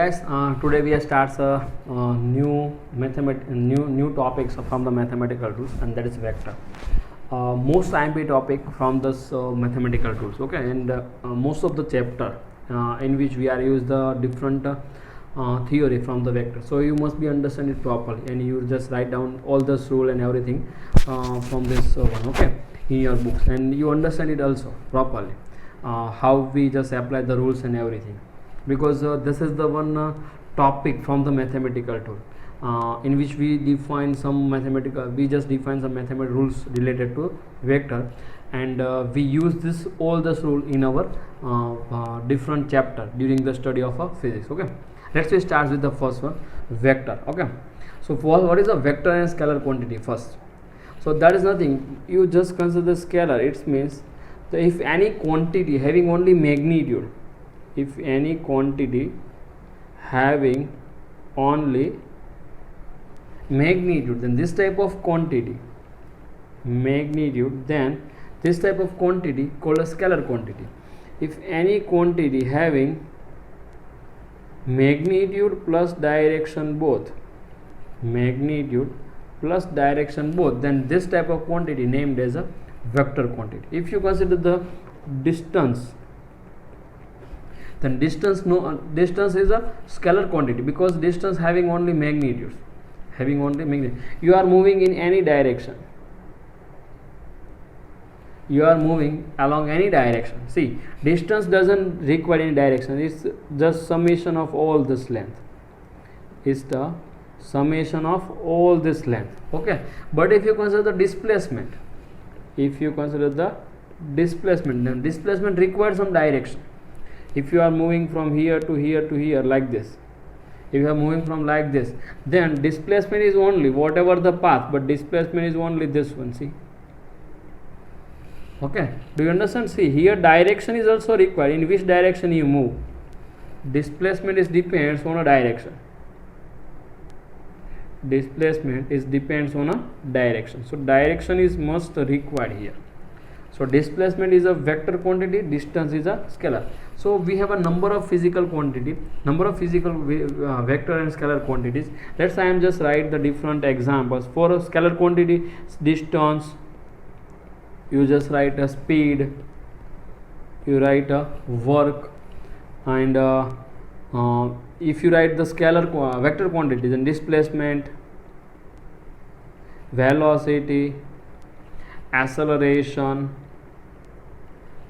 Guys, today we start new topics from the mathematical tools, and that is vector. Most IMP topic from this mathematical tools. Okay, and most of the chapter in which we are use the different theory from the vector. So you must be understand it properly, and you just write down all this rule and everything from this one. Okay, in your books, and you understand it also properly. How we just apply the rules and everything, because this is the one topic from the mathematical tool in which we define some mathematical rules related to vector, and we use this all this rule in our different chapter during the study of physics. Okay, let's start with the first one, vector. Okay, so what is a vector and scalar quantity first? So that is nothing, you just consider scalar. It means that if any quantity having only magnitude, if any quantity having only magnitude, then this type of quantity magnitude, then this type of quantity called a scalar quantity. If any quantity having magnitude plus direction both, magnitude plus direction both, then this type of quantity named as a vector quantity. If you consider the distance, then distance is a scalar quantity, because distance having only magnitudes, you are moving in any direction, you are moving along any direction. See, distance doesn't require any direction, it's just summation of all this length, is the summation of all this length. Okay, but if you consider the displacement, then displacement requires some direction. If you are moving from here to here to here like this, if you are moving from like this, then displacement is only whatever the path, but displacement is only this one. See, okay, do you understand? See, here direction is also required, in which direction you move. Displacement is depends on a direction, depends on a direction, so direction is must required here. So displacement is a vector quantity, distance is a scalar. So we have a number of physical quantity, vector and scalar quantities. Let's I am just write the different examples. For a scalar quantity, distance, you just write a speed, you write a work, and if you write the scalar vector quantities, then displacement, velocity, acceleration,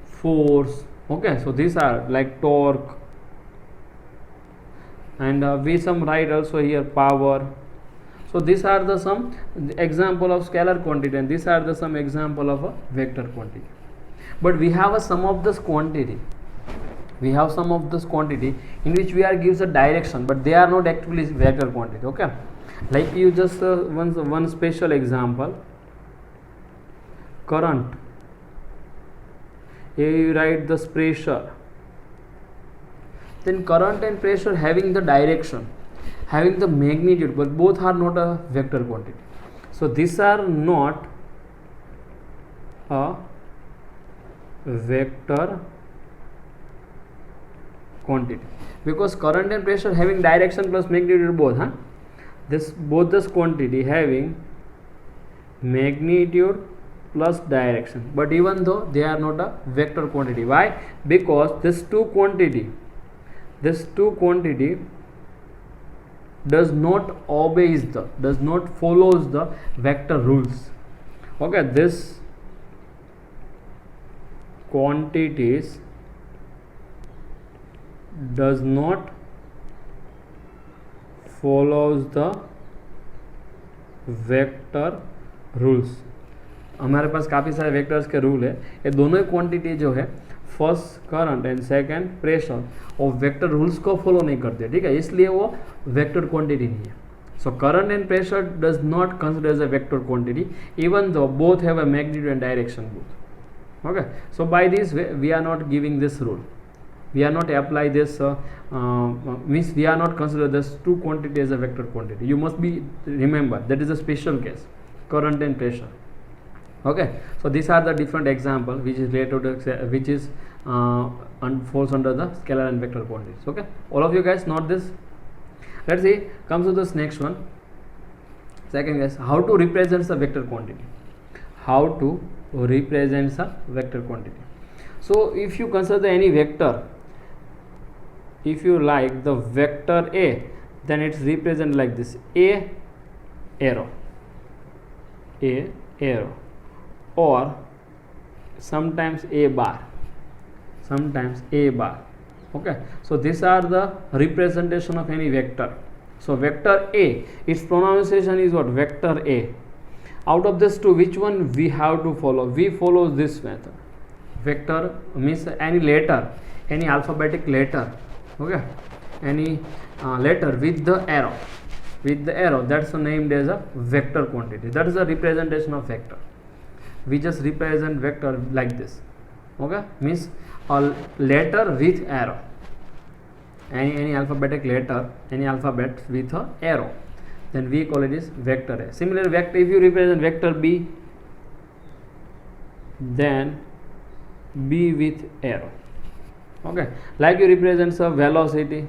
force. Okay, so these are like torque, and we some write also here power. So these are the some example of scalar quantity, and these are the some example of a vector quantity. But we have a sum of this quantity, in which we are gives a direction, but they are not actually vector quantity. Okay, like you just one special example, current. Here you write this pressure, then current and pressure having the direction, having the magnitude, but both are not a vector quantity. So these are not a vector quantity, because current and pressure having direction plus magnitude both, this quantity having magnitude plus direction, but even though they are not a vector quantity. Why? Because this two quantity does not follows the vector rules. Okay, this quantities does not follows the vector rules. हमारे पास काफ़ी सारे vectors के rule है, ये दोनों ही quantity जो है, first current and second pressure, और वेक्टर रूल्स को फॉलो नहीं करते. ठीक है, इसलिए वो वेक्टर क्वांटिटी नहीं है. So current and pressure does not consider as a vector quantity, even though both have a magnitude and direction both. Okay, so by this way we are not giving this rule, we are not apply this means we are not consider this two quantity as a vector quantity. You must be remember that is a special case, current and pressure. Okay, so these are the different example which is related to which is falls under the scalar and vector quantities. Okay, all of you guys note this. Let's see, comes to this next one. Second, guys, how to represent the vector quantity. How to represent the vector quantity. So if you consider any vector, if you like the vector A, then it's represented like this: A arrow, A arrow, or sometimes A bar, sometimes A bar. Okay, so these are the representation of any vector. So vector A, its pronunciation is what? Vector A. Out of this two, which one we have to follow? We follow this method. Vector means any letter, any alphabetic letter. Okay, any letter with the arrow, that's named as a vector quantity. That is a representation of vector. We just represent vector like this. Okay, means a letter with arrow, any alphabetic letter, any alphabet with a arrow, then we call it is vector A. Similar vector, if you represent vector B, then B with arrow. Okay, like you represent a velocity,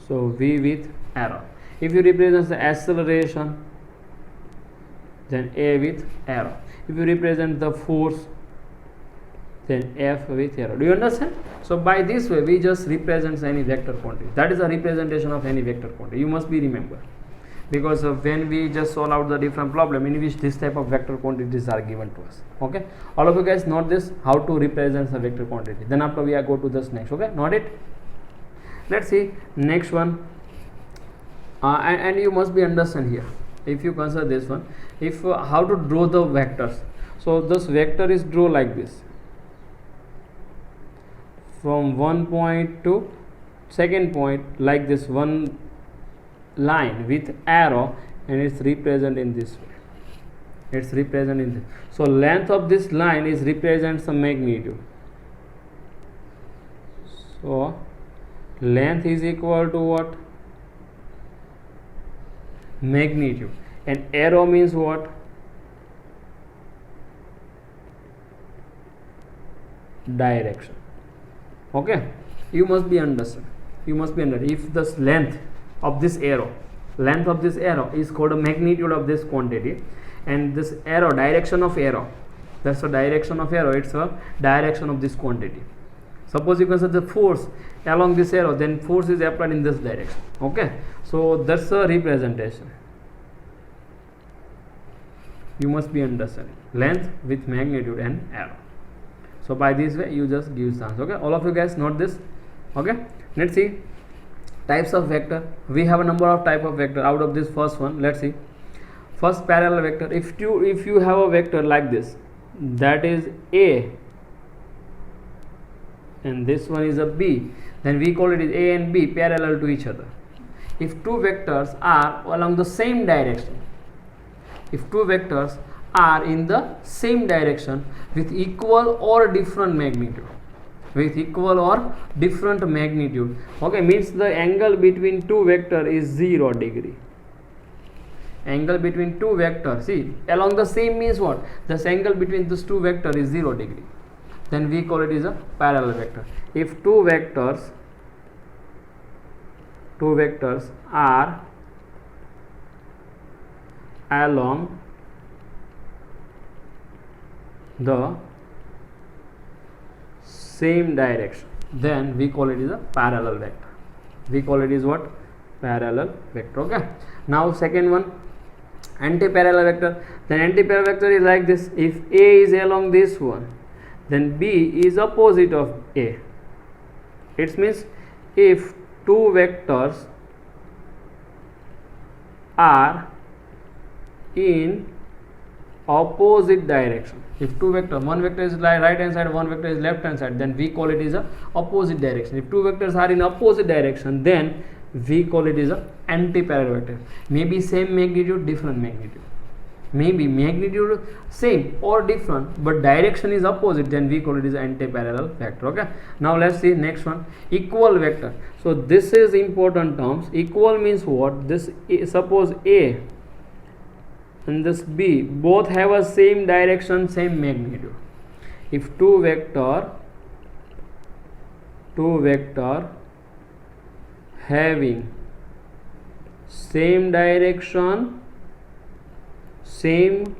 so V with arrow. If you represent the acceleration, then A with arrow. If you represent the force, then F with arrow. Do you understand? So by this way we just represent any vector quantity. That is a representation of any vector quantity. You must be remember, because when we just solve out the different problem in which this type of vector quantities are given to us. Okay, all of you guys note this, how to represent the vector quantity. Then after we are go to this next. Okay, note it. Let's see next one. And you must be understand here, if you consider this one, if how to draw the vectors. So this vector is draw like this, from one point to second point, like this, one line with arrow, and it's represented in this way. It's represented in this. So length of this line is represents the magnitude. So length is equal to what? Magnitude. And arrow means what? Direction. Okay, you must be understand. You must be understand. If this length of this arrow is called a magnitude of this quantity, and this arrow, direction of arrow, that's the direction of arrow, it's a direction of this quantity. Suppose you consider the force along this arrow, then force is applied in this direction. Okay, so that's a representation. You must be understanding length with magnitude and arrow. So by this way you just give the answer. Okay, all of you guys note this. Okay, let's see types of vector. We have a number of type of vector. Out of this first one, let's see. First, parallel vector. If you have a vector like this, that is A, and this one is a B, then we call it is A and B parallel to each other. If two vectors are along the same direction, if two vectors are in the same direction with equal or different magnitude, okay, means the angle between two vectors is 0 degree. Angle between two vectors, see, along the same means what? This angle between these two vectors is 0 degree. Then we call it is a parallel vector. If two vectors are along the same direction, then we call it is a parallel vector. We call it is what? Parallel vector. Okay, now second one, anti-parallel vector. Then anti-parallel vector is like this: if A is along this one, then B is opposite of A. It means if two vectors are in opposite direction, if two vectors, one vector is right hand side, one vector is left hand side, then we call it is a opposite direction. If two vectors are in opposite direction, then we call it is a anti-parallel vector. Maybe same magnitude, different magnitude. Maybe magnitude same or different, but direction is opposite, then we call it is anti-parallel vector. Okay, now let's see next one, equal vector. So this is important terms. Equal means what? This, suppose A and this B both have a same direction, same magnitude. If two vector having same direction, same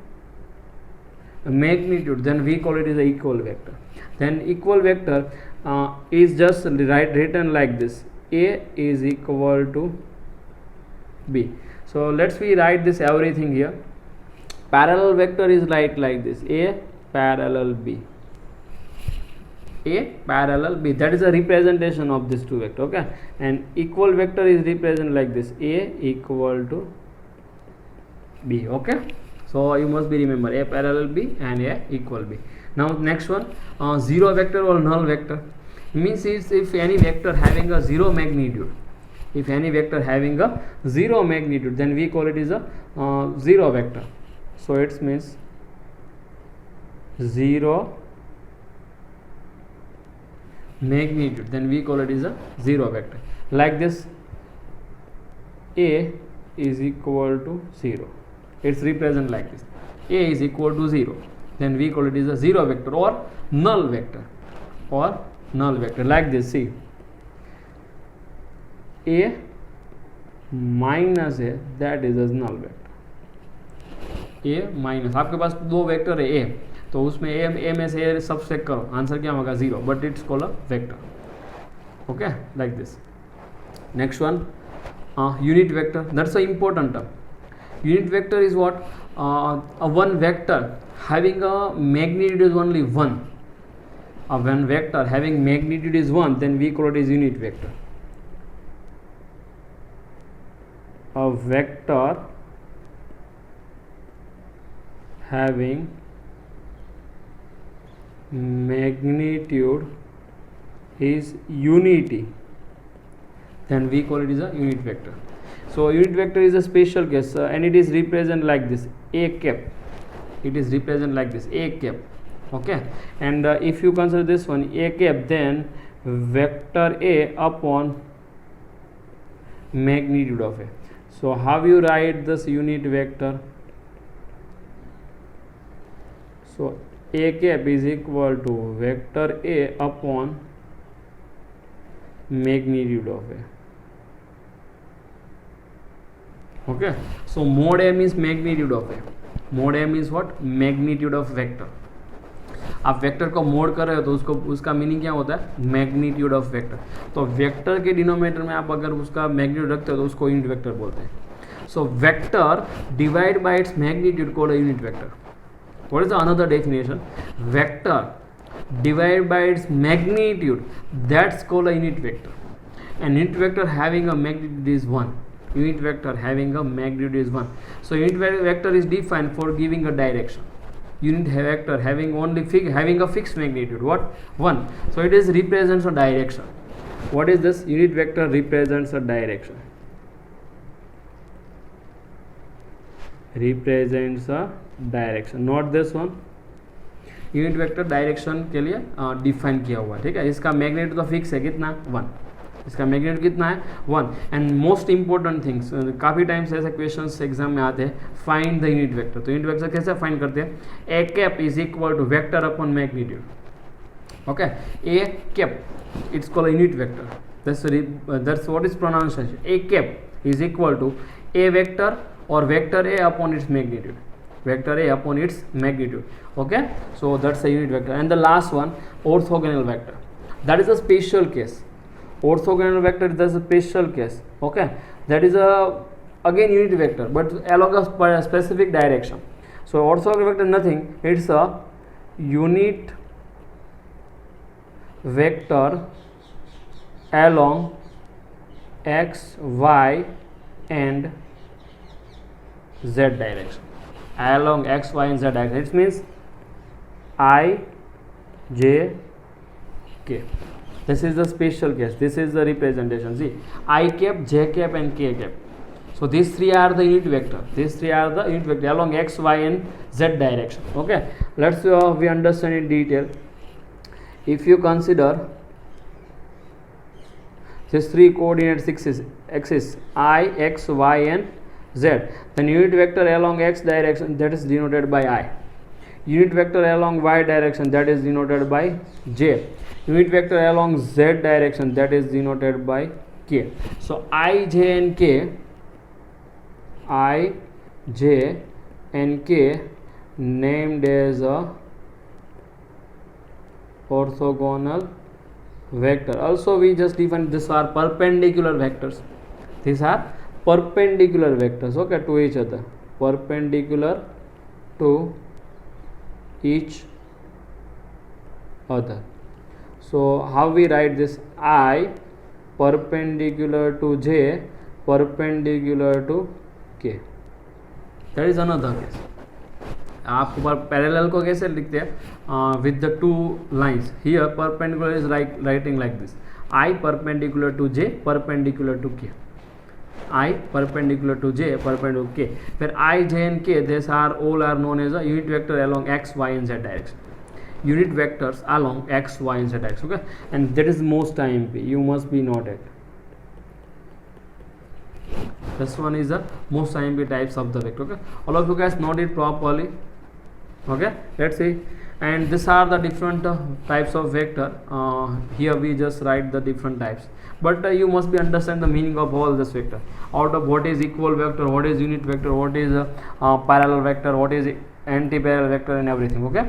magnitude, then we call it is a equal vector. Then equal vector is just written like this: A is equal to B. So let's we write this everything here. Parallel vector is like this: A parallel B. A parallel B, that is a representation of these two vector. Okay, and equal vector is represented like this: A equal to B. Okay, so you must be remember A parallel B and A equal B. Now next one, zero vector or null vector means is if any vector having a zero magnitude, then we call it is a zero vector. So it means zero magnitude, then we call it is a zero vector. Like this, A is equal to 0, it's represent like this: A is equal to 0, then we call it is a zero vector or null vector, like this. See, A minus A, that is a null vector. A minus, आपके पास दो vector है A, तो उसमें A में से A subset करो, answer क्या होगा? 0, but it's called a vector. Okay, like this. Next one, unit vector. That's an important term. Unit vector is what? A one vector having a magnitude is only 1. When vector having magnitude is 1, then we call it is unit vector. A vector having magnitude is unity, then we call it is a unit vector. So unit vector is a special case, and it is represent like this: A cap. It is represent like this: A cap. Okay, and if you consider this one A cap, then vector A upon magnitude of A. So how you write this unit vector? So A cap is equal to vector A upon magnitude of A. Okay, so mod A means magnitude of A. Mod A means what? Magnitude of vector. आप vector को mode कर रहे हो तो उसका meaning क्या होता है? Magnitude of vector. तो वेक्टर के डिनोमिनेटर में आप अगर उसका मैग्नीट्यूड रखते हो तो उसको यूनिट वेक्टर बोलते हैं. So vector divide by its magnitude called a unit vector. What is the another definition? Vector divided by its magnitude, that's called a unit vector. And unit vector having a magnitude is 1. Unit vector having a magnitude is 1. So unit vector is defined for giving a direction. Unit vector having only having a fixed magnitude, what? 1. So it is represents a direction. What is this? Unit vector represents a direction. Represents a direction, not this one. Unit vector direction के लिए define किया हुआ है. ठीक है, इसका magnitude तो fix है, कितना? 1. इसका मैग्नीट्यूड कितना है? 1. एंड मोस्ट इंपॉर्टेंट थिंग्स, काफ़ी टाइम्स ऐसे क्वेश्चंस एग्जाम में आते हैं, फाइंड द यूनिट वेक्टर. तो यूनिट वेक्टर कैसे फाइंड करते हैं? A cap is equal to vector upon magnitude. Okay, A cap it's called unit vector. That's what is pronunciation. A cap is equal to a vector और vector A upon its magnitude. Vector A upon its magnitude. Okay, so that's a unit vector. And the last one, orthogonal vector. That is a special case. Orthogonal vector is a special case. Okay, that is a again unit vector, but along a specific direction. So orthogonal vector nothing. It's a unit vector along x, y, and z direction. Along x, y, and z direction. It means I, j, k. This is the special case. This is the representation. See, I cap, j cap, and k cap. So these three are the unit vector. These three are the unit vector along x, y, and z direction. Okay. Let's we understand in detail. If you consider these three coordinate axes I, x, y, and z, then unit vector along x direction, that is denoted by I. Unit vector along y direction, that is denoted by j. Unit vector along z direction, that is denoted by k. So I, j and k, I, j and k named as a orthogonal vector. Also we just define these are perpendicular vectors. These are perpendicular vectors, okay, to each other, perpendicular to each other. So how we write this? I perpendicular to j perpendicular to k. That is another case. आपको parallel को कैसे लिखते हैं? With the two lines. Here perpendicular is writing like this, I perpendicular to J perpendicular to K, I perpendicular to J perpendicular K. फिर I, J and K, this are all are known as a unit vector along X, Y and Z direction. Unit vectors along x, y and z axis, okay, and that is most IMP. You must be noted. This one is the most IMP types of the vector, okay. All of you guys note it properly, okay. Let's see. And these are the different types of vector. Here we just write the different types, but you must be understand the meaning of all this vector. Out of what is equal vector, what is unit vector, what is parallel vector, what is anti-parallel vector, and everything, okay.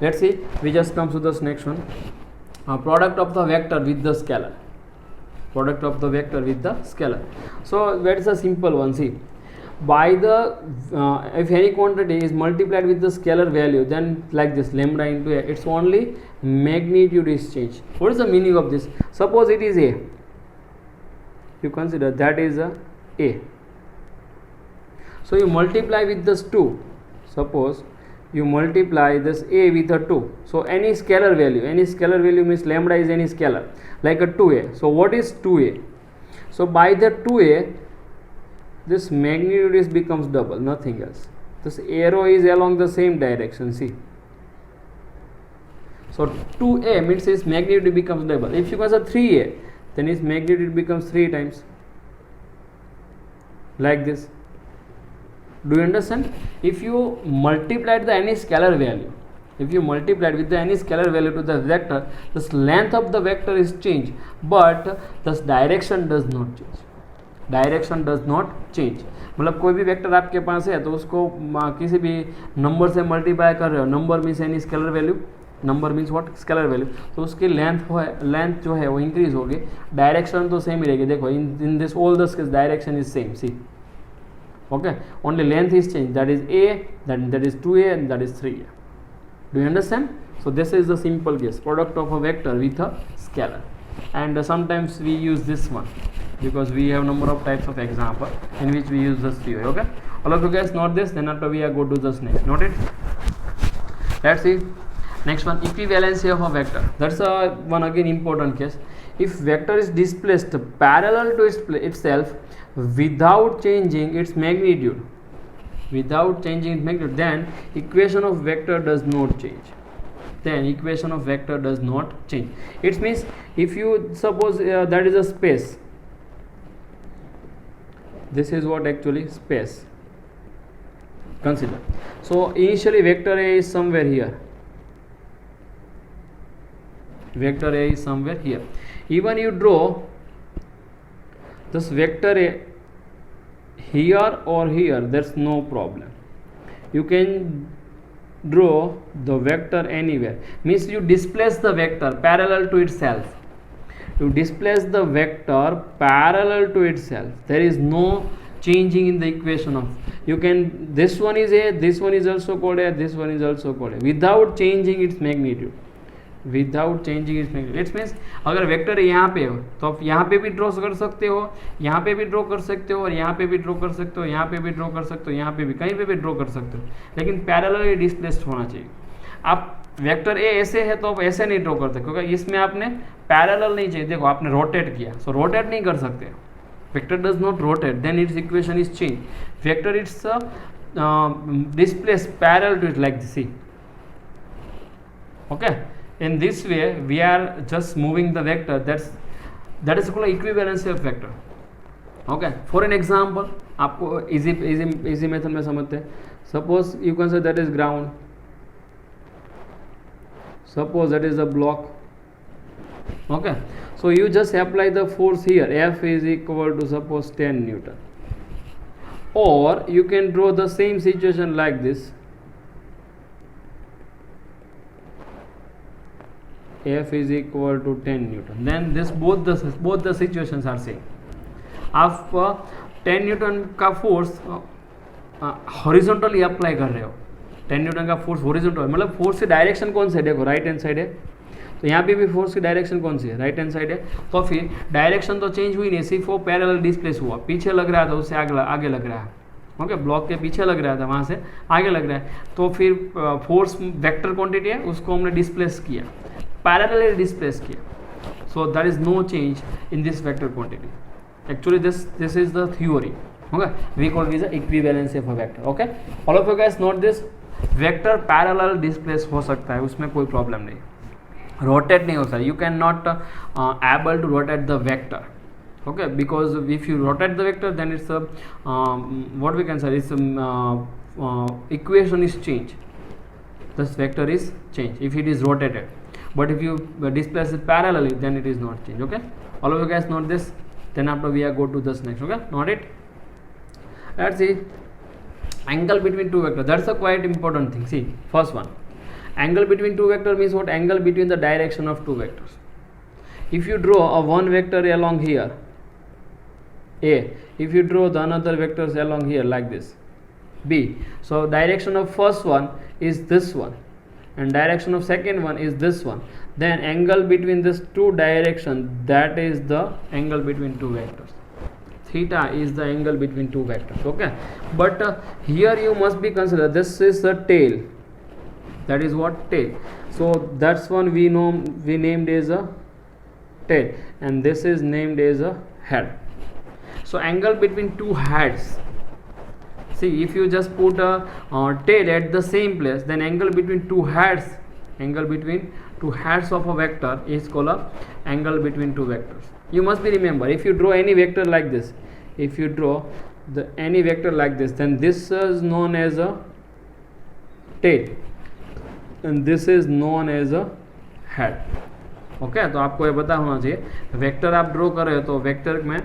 Let's see. We just come to this next one. Product of the vector with the scalar. Product of the vector with the scalar. So that is a simple one. See, by the if any quantity is multiplied with the scalar value, then like this lambda into a, its only magnitude is changed. What is the meaning of this? Suppose it is a, you consider that is a. So you multiply with this 2. Suppose you multiply this a with a 2. So any scalar value means lambda is any scalar, like a 2a. So what is 2a? So by the 2a, this magnitude is becomes double, nothing else. This arrow is along the same direction, see. So 2a means its magnitude becomes double. If you consider 3a, then its magnitude becomes 3 times, like this. Do you understand? If you multiplied the any scalar value, if you multiplied with the any scalar value to the vector, this length of the vector is changed, but this direction does not change. Direction does not change. मतलब कोई भी vector आपके पास है तो उसको किसी भी number से मल्टीप्लाई कर रहे हो, number means any scalar value, number means what, scalar value, तो उसकी लेंथ जो है वो इंक्रीज होगी, डायरेक्शन तो सेम ही रहेगी. देखो in this all this direction is same, see, okay, only length is changed, that is a, that is 2a, and that is 3a. Do you understand? So this is the simple case, product of a vector with a scalar. And sometimes we use this one because we have number of types of example in which we use this theory, okay. All of you guys note this, then after we are go to this next, note it. Let's see next one, equivalency of a vector. That's one again important case. If vector is displaced parallel to itself without changing its magnitude, then equation of vector does not change. It means if you suppose that is a space, this is what actually space, consider. So initially vector a is somewhere here, even you draw this vector a here or here, there's no problem. You can draw the vector anywhere, means you displace the vector parallel to itself. There is no changing in the equation of, you can, this one is a, this one is also called a, this one is also called a, without changing its magnitude. It means अगर vector यहाँ पे हो तो आप यहाँ पे भी draw कर सकते हो, यहाँ पे भी ड्रॉ कर सकते हो, और यहाँ पे भी ड्रॉ कर सकते हो, यहाँ पे भी ड्रॉ कर सकते हो, यहाँ पे भी, कहीं पे भी ड्रॉ कर सकते हो, लेकिन पैरेलल डिस्प्लेस्ड होना चाहिए. आप वेक्टर ए ऐसे है तो आप ऐसे नहीं ड्रॉ करते, क्योंकि इसमें आपने पैरेलल नहीं चाहिए. देखो आपने रोटेट किया, सो रोटेट नहीं कर सकते. Vector does not rotate, then its equation is change. Vector its displace parallel to it, like this, see, okay. In this way we are just moving the vector, that is called equivalency of vector. Okay, for an example आपको easy method में समझते हैं. Suppose you can say that is ground, suppose that is a block. Okay, so you just apply the force here. F is equal to suppose 10 Newton, or you can draw the same situation like this. F is equal to 10 Newton. Then this both the situations are same. आप 10 Newton का force horizontally apply कर रहे हो. 10 Newton का force horizontal, मतलब force की direction कौन सी है, देखो राइट हैंड साइड है, तो यहाँ पे भी फोर्स की डायरेक्शन कौन सी है, राइट हैंड साइड है. तो फिर डायरेक्शन तो चेंज हुई नहीं, सिर्फ वो पैरेलल डिस्प्लेस हुआ. पीछे लग रहा था उससे आगे लग रहा है. ओके, ब्लॉक के पीछे लग रहा था वहाँ से आगे लग रहा है. तो फिर फोर्स वेक्टर क्वांटिटी है, उसको हमने डिस्प्लेस किया, पैरेलली डिस्प्लेस किया. So there is no change in this vector quantity. Actually this is the theory. Okay, we call this equivalency of a vector. Okay, all of you guys note this. Vector parallel displace हो सकता है, उसमें कोई problem नहीं. Rotate नहीं हो सकता. You can not able to rotate the vector. Okay, because if you rotate the vector then it's what we can say its equation is change. This vector is change if it is rotated, but if you displace it parallelly then it is not change. Okay, all of you guys note this. Then after we are go to this next. Okay, note it. Let's see angle between two vectors. That's a quite important thing. See, first one, angle between two vectors means what? Angle between the direction of two vectors. If you draw a one vector along here A, if you draw the another vectors along here like this B, so direction of first one is this one and direction of second one is this one, then angle between this two direction, that is the angle between two vectors. Theta is the angle between two vectors. Okay, but here you must be consider this is the tail, that is what tail. So that's one we named as a tail and this is named as a head. So angle between two heads, see if you just put a tail at the same place, then angle between two heads of a vector is called a angle between two vectors. You must be remember, if you draw any vector like this, if you draw any vector like this, then this is known as a tail and this is known as a head. Okay, तो आपको ये पता होना चाहिए. Vector आप draw कर रहे हो तो वेक्टर में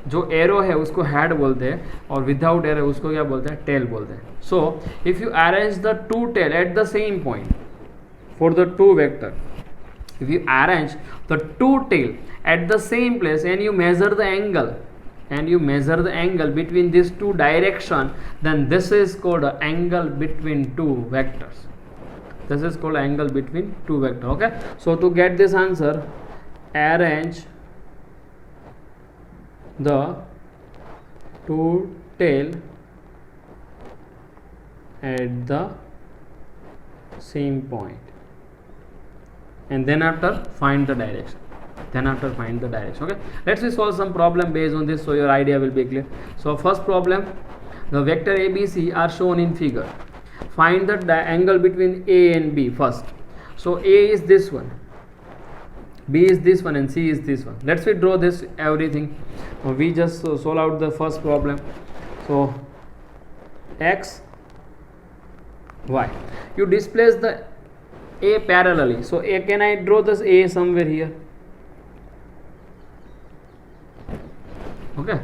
जो एरो है उसको हेड बोलते हैं और विदाउट एरो उसको क्या बोलते हैं, टेल बोलते हैं. So if you arrange the two tail at the same point for the two vector, if you arrange the two tail at the same place and you measure the angle between these two direction, then this is called an angle between two vectors. This is called angle between two vectors. Okay, so to get this answer, arrange the two tail at the same point and then after find the direction. Okay, let's solve some problem based on this so your idea will be clear. So first problem, the vector ABC are shown in figure. Find the angle between A and B first. So A is this one, B is this one and C is this one. Let's draw this everything. We just solve out the first problem. So X, Y, you displace the A parallelly. So A, can I draw this A somewhere here? Okay,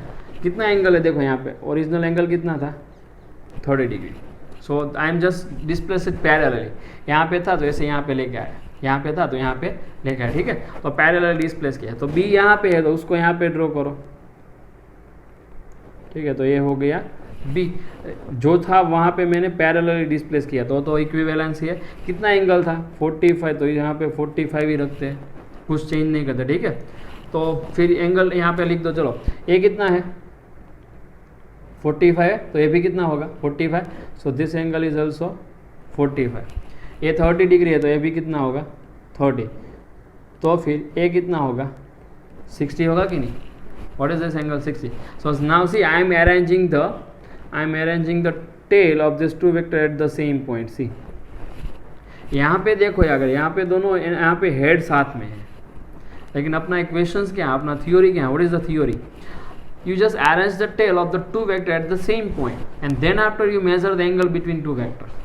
कितना angle है देखो यहाँ पे, original angle कितना था 30 degree. So I am just displace it parallelly. यहाँ पे था तो ऐसे यहाँ पे लेके आया, यहाँ पे था तो यहाँ पे लेके आया. ठीक है, तो पैरेलली डिस्प्लेस किया. तो बी यहाँ पे है तो उसको यहाँ पे ड्रॉ करो. ठीक है, तो ये हो गया बी. जो था वहाँ पे मैंने पैरेलली डिस्प्लेस किया तो इक्विवेलेंस है. कितना एंगल था 45, तो यहाँ पे 45 ही रखते हैं, कुछ चेंज नहीं करते. ठीक है, तो फिर एंगल यहाँ पे लिख दो. चलो ए कितना है 45 है तो ये भी कितना होगा 45. सो दिस एंगल इज ऑल्सो 45. ये 30 डिग्री है तो ये भी कितना होगा 30. तो फिर ए कितना होगा 60 होगा कि नहीं. What is this angle 60. So now see I am arranging the tail of this two vector at the same point. See यहाँ पे देखो, अगर यहाँ पे दोनों यहाँ पे हेड साथ में है, लेकिन अपना इक्वेशंस क्या है, अपना थ्योरी क्या है. What is the theory. you just arrange the tail of the two vector at the same point, and then after you measure the angle between two vectors.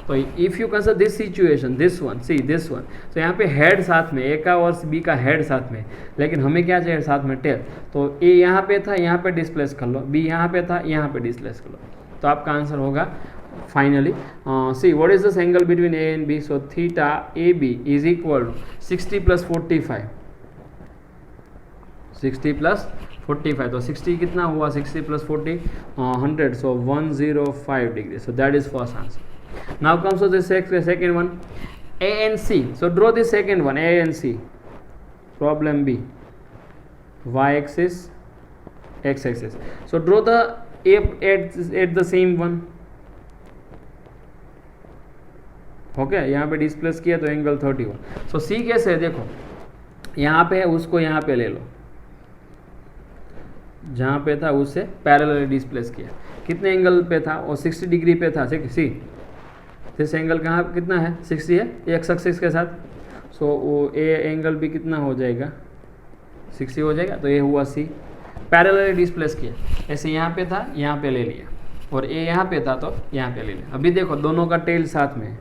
तो if you consider this situation, this one, see this one, तो यहाँ पे head साथ में, ए का और B का head साथ में, लेकिन हमें क्या चाहिए साथ में टेल. तो ए यहाँ पे था, यहाँ पे डिस्प्लेस कर लो, बी यहाँ पे था, यहाँ पे डिस्प्लेस कर लो, तो आपका आंसर होगा finally. See what is this angle between A and B. So theta A B is equal to 60 + 45, 60 + 45. तो 60 कितना हुआ, 60 + 40 100, सो 105 degree. So that is first answer. Now comes to the second one, A and C. So draw the second one, A and C. Problem B, y-axis, x-axis. So draw the A at the same one. Okay, यहाँ पे displace किया तो angle 31. So C कैसे है, देखो यहाँ पे है, उसको यहाँ पे ले लो, जहाँ पे था उससे पैरेलल डिस्प्लेस किया. कितने एंगल पे था, और 60 डिग्री पे था. सी दिस एंगल कहाँ कितना है, 60 है एक्स एक्सिस के साथ. सो वो ए एंगल भी कितना हो जाएगा, 60 हो जाएगा. तो ये हुआ सी, पैरेलल डिस्प्लेस किया. ऐसे यहाँ पे था, यहाँ पे ले लिया, और ए यहाँ पे था तो यहाँ पे ले लिया. अभी देखो दोनों का टेल साथ में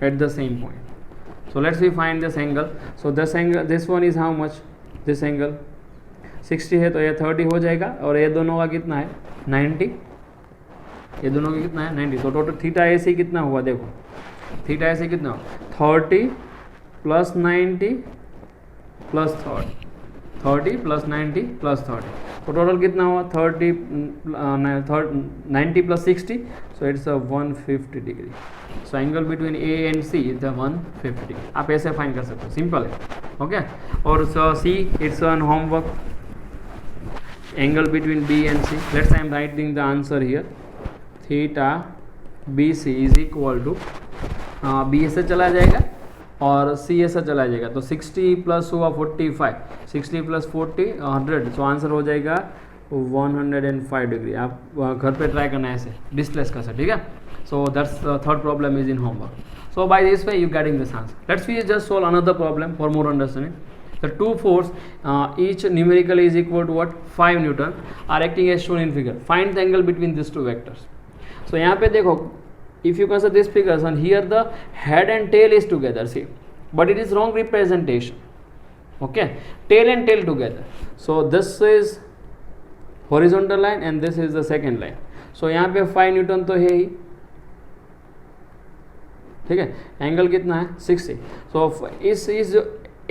at the same point. So let's we find this angle. So this angle, this one is how much, this angle 60 है, तो ये 30 हो जाएगा, और ये दोनों का कितना है 90, ये दोनों का कितना है 90. तो टोटल थीटा ए सी कितना हुआ, देखो थीटा ए सी कितना हुआ, 30 + 90 + 30, 30 + 90 + 30. तो टोटल कितना हुआ 90 + 60, so it's 150 degree. So angle between A and C is the 150 degree. आप ऐसे फाइंड कर सकते हो, सिंपल है. ओके, और see it's on homework, angle between B and C. Let's I am writing the answer here. Theta B C is equal to, B ऐसे चला जाएगा और सी ऐसा चला जाएगा. तो 60 प्लस हुआ 45, 60 + 40 100. सो आंसर हो जाएगा 105 डिग्री. आप घर पे ट्राई करना है ऐसे डिस्प्लेस का सर, ठीक है. So that's third problem is in homework. So by this way you getting this answer. Let's we just solve another problem for more understanding. The two force each numerically is equal to what, 5 Newton, are acting as shown in figure. Find the angle between these two vectors. So यहाँ पे देखो, if you consider this figure, and here the head and tail is together, see, but it is wrong representation. Okay, tail and tail together. So this is horizontal line and this is the second line. So यहाँ पे 5 Newton तो है ही, ठीक है. Angle कितना है 60. So इस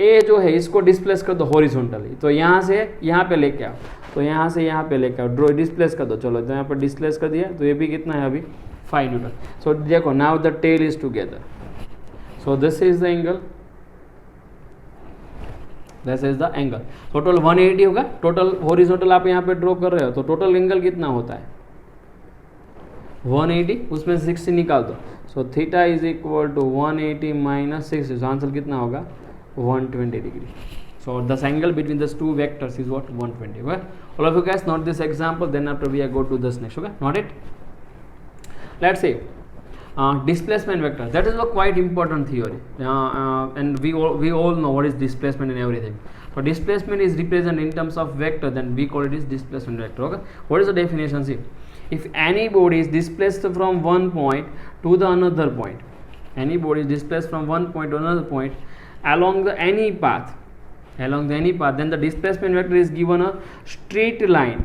ए जो है इसको डिस्प्लेस कर दो हॉरिजॉन्टली. तो यहाँ से यहाँ पे लेके आओ, तो यहाँ से यहाँ पे लेके आओ, ड्रॉ डिस्प्लेस कर दो. चलो तो यहाँ पर डिस्प्लेस कर दिया, तो ये भी कितना है अभी 5 न्यूटन. सो देखो now the tail is together. So this is the angle, this is the angle. Total 180 होगा. टोटल हॉरिजॉन्टल आप यहाँ पे ड्रॉ कर रहे हो, तो टोटल एंगल कितना होता है 180, उसमें 60 निकाल दो. So theta is equal to 180 - 60. Answer कितना होगा 120 degree. So this angle between these two vectors is what, 120. Okay, all of you guys note this example, then after we are go to this next. Okay, note it. Let's see, displacement vector. That is a quite important theory, and we all know what is displacement and everything. So displacement is represented in terms of vector, then we call it is displacement vector. Okay, what is the definition? See, if any body is displaced from one point to the another point, any body is displaced from one point to another point along the any path, then the displacement vector is given a straight line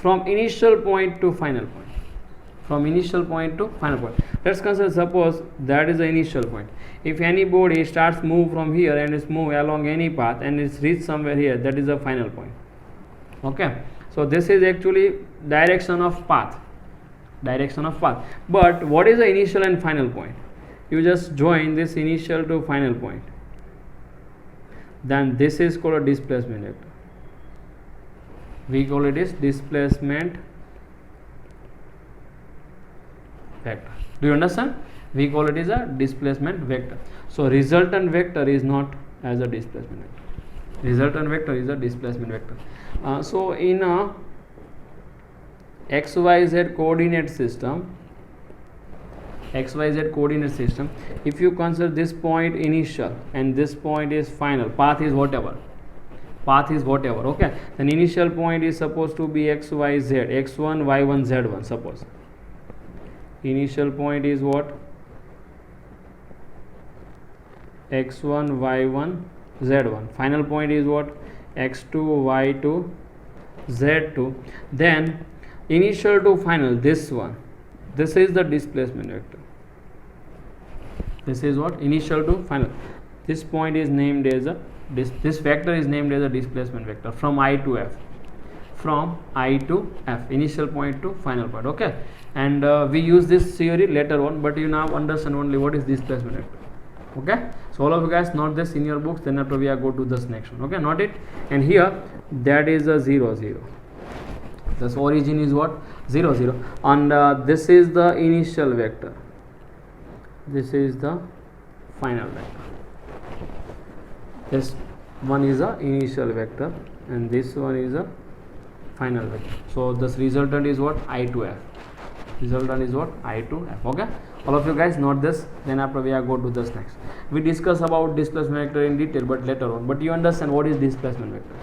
from initial point to final point, from initial point to final point. Let's consider, suppose that is the initial point. If any body starts move from here and is move along any path and is reach somewhere here, that is the final point. Okay, so this is actually direction of path. But what is the initial and final point? You just join this initial to final point, then this is called a displacement vector. We call it is displacement vector. Do you understand? We call it is a displacement vector. So resultant vector is not as a displacement vector. Resultant vector is a displacement vector. So in a XYZ coordinate system, if you consider this point initial and this point is final, path is whatever, path is whatever. Okay, then initial point is supposed to be x, y, z, x1, y1, z1. Suppose initial point is what? x1, y1, z1. Final point is what? x2, y2, z2. Then initial to final, this one, this is the displacement vector. This is what? Initial to final. This point is named as a this vector is named as a displacement vector from I to F. From I to F, initial point to final point. Okay, and we use this theory later on, but you now understand only what is displacement vector. Okay, so all of you guys note this in your books, then after we are go to this next one. Okay, note it. And here that is a 0 0. This origin is what? 0 0, and this is the initial vector, this is the final vector. This one is a initial vector and this one is a final vector. So this resultant is what? I to F. Resultant is what? I to F. Okay, all of you guys note this, then after we are go to this next. We discuss about displacement vector in detail but later on, but you understand what is displacement vector.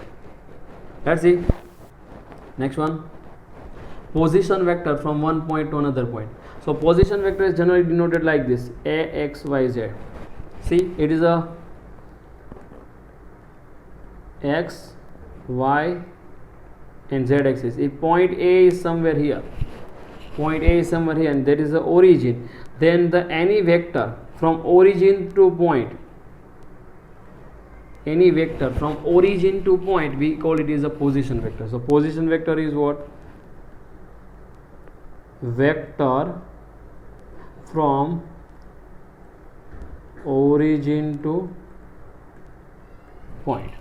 Let's see next one. Position vector from one point to another point. So position vector is generally denoted like this: a, x, y, z. See, it is a x, y and z axis. If point A is somewhere here, point A is somewhere here, and that is the origin, then the any vector from origin to point, any vector from origin to point, we call it is a position vector. So position vector is what? Vector from origin to point.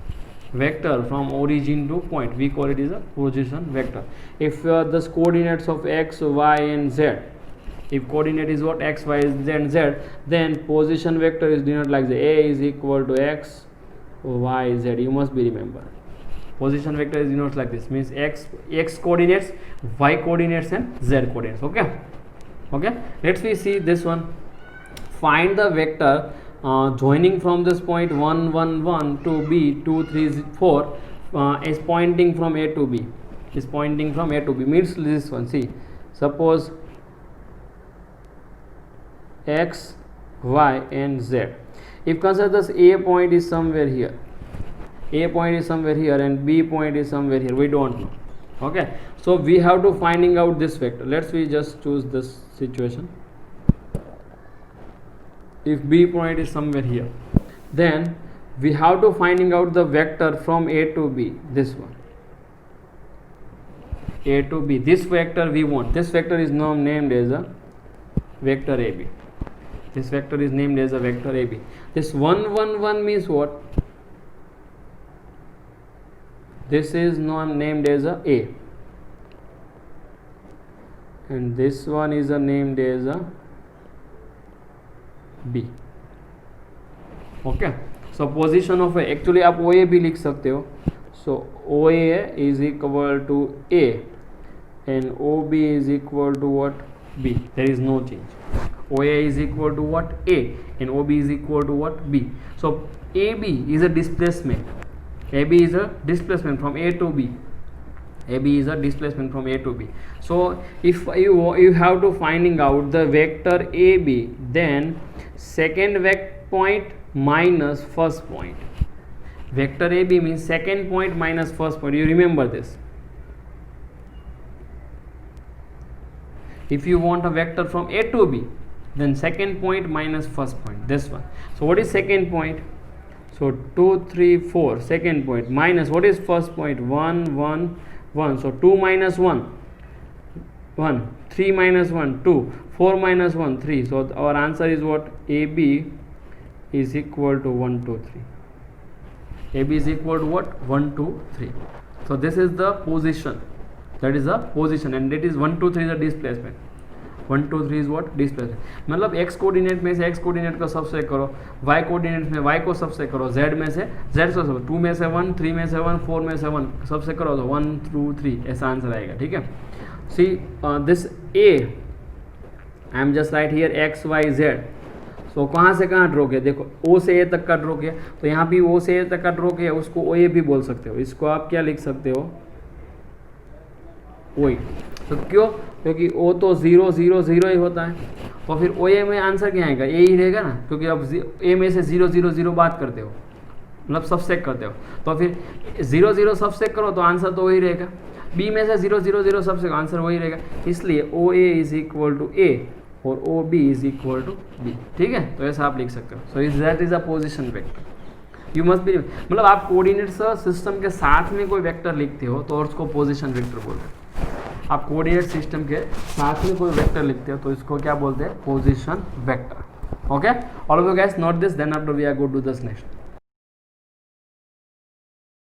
Vector from origin to point, we call it is a position vector. If the coordinates of x, y and z, if coordinate is what? X, y, z and z, then position vector is denoted like the a is equal to x, y, z. You must be remember, position vector is denoted like this, means x coordinates, y coordinates and z coordinates. Okay, okay, let's see this one. Find the vector joining from this point 1 1 1 to b 2 3 4 is pointing from a to b, is pointing from a to b, means this one. See, suppose x, y and z. If consider this a point is somewhere here, a point is somewhere here and b point is somewhere here, we don't know. Okay, so we have to finding out this vector. Let's we just choose this situation. If b point is somewhere here, then we have to finding out the vector from a to b, this one, a to b. This vector we want, this vector is now named as a vector ab. This vector is named as a vector ab. This 1 1 1 means what? This is now named as a and this one is named as a b. Okay, so position of a, actually आप OA भी लिख सकते हो. So OA is equal to A and OB is equal to what? B. There is no change. OA is equal to what? A and OB is equal to what? B. So AB is a displacement. AB is a displacement from A to B. AB is a displacement from A to B. So if you have to finding out the vector AB, then second point minus first point. Vector AB means second point minus first point. You remember this. If you want a vector from A to B, then second point minus first point, this one. So what is second point? So 2 3 4, second point, minus what is first point? 1 1 1. So 2 minus 1 1, 3 minus 1 2, 4 minus 1 3. So our answer is what? AB is equal to 1 2 3. AB is equal to what? 1 2 3. So this is the position, that is the position, and that is 1 2 3 is the displacement. 1 2 3 is what? Displacement. मतलब x coordinate में से x coordinate को subset करो, y coordinate में y को subset करो, z में से z को सबसेट, 2 में से 1, 3 में से 1, 4 में से 1 सबसेट करो तो 1 2 3 ऐसा आंसर आएगा. ठीक है. See this a, I am just write here x y z. तो कहाँ से कहाँ ड्रॉ किया, देखो ओ से ए तक का ड्रॉ किया, तो यहाँ भी ओ से ए तक का ड्रॉ किया, उसको ओ ए भी बोल सकते हो, इसको आप क्या लिख सकते हो, वही। तो क्यों, क्योंकि ओ तो 0 0 0 ही होता है, तो फिर ओ ए में आंसर क्या आएगा, ए ही रहेगा ना, क्योंकि अब ए में से 0 0 0 बात करते हो, मतलब सबसेक करते हो, तो फिर 0 0 सबसेक करो तो आंसर तो वही रहेगा, बी में से 0 0 0 सबसेक आंसर वही रहेगा, इसलिए O A is equal to A और O B is equal to B, ठीक है। तो ऐसा आप लिख सकते हो। So is that is a position vector, you must be, मतलब आप कोऑर्डिनेट सिस्टम के साथ में कोई वेक्टर लिखते हो तो उसको पोजिशन वेक्टर बोलते हैं। आप कोऑर्डिनेट सिस्टम के साथ में कोई वेक्टर लिखते हो तो इसको क्या बोलते हैं, position vector. Okay, all of you guys note this, then after we are go to this next.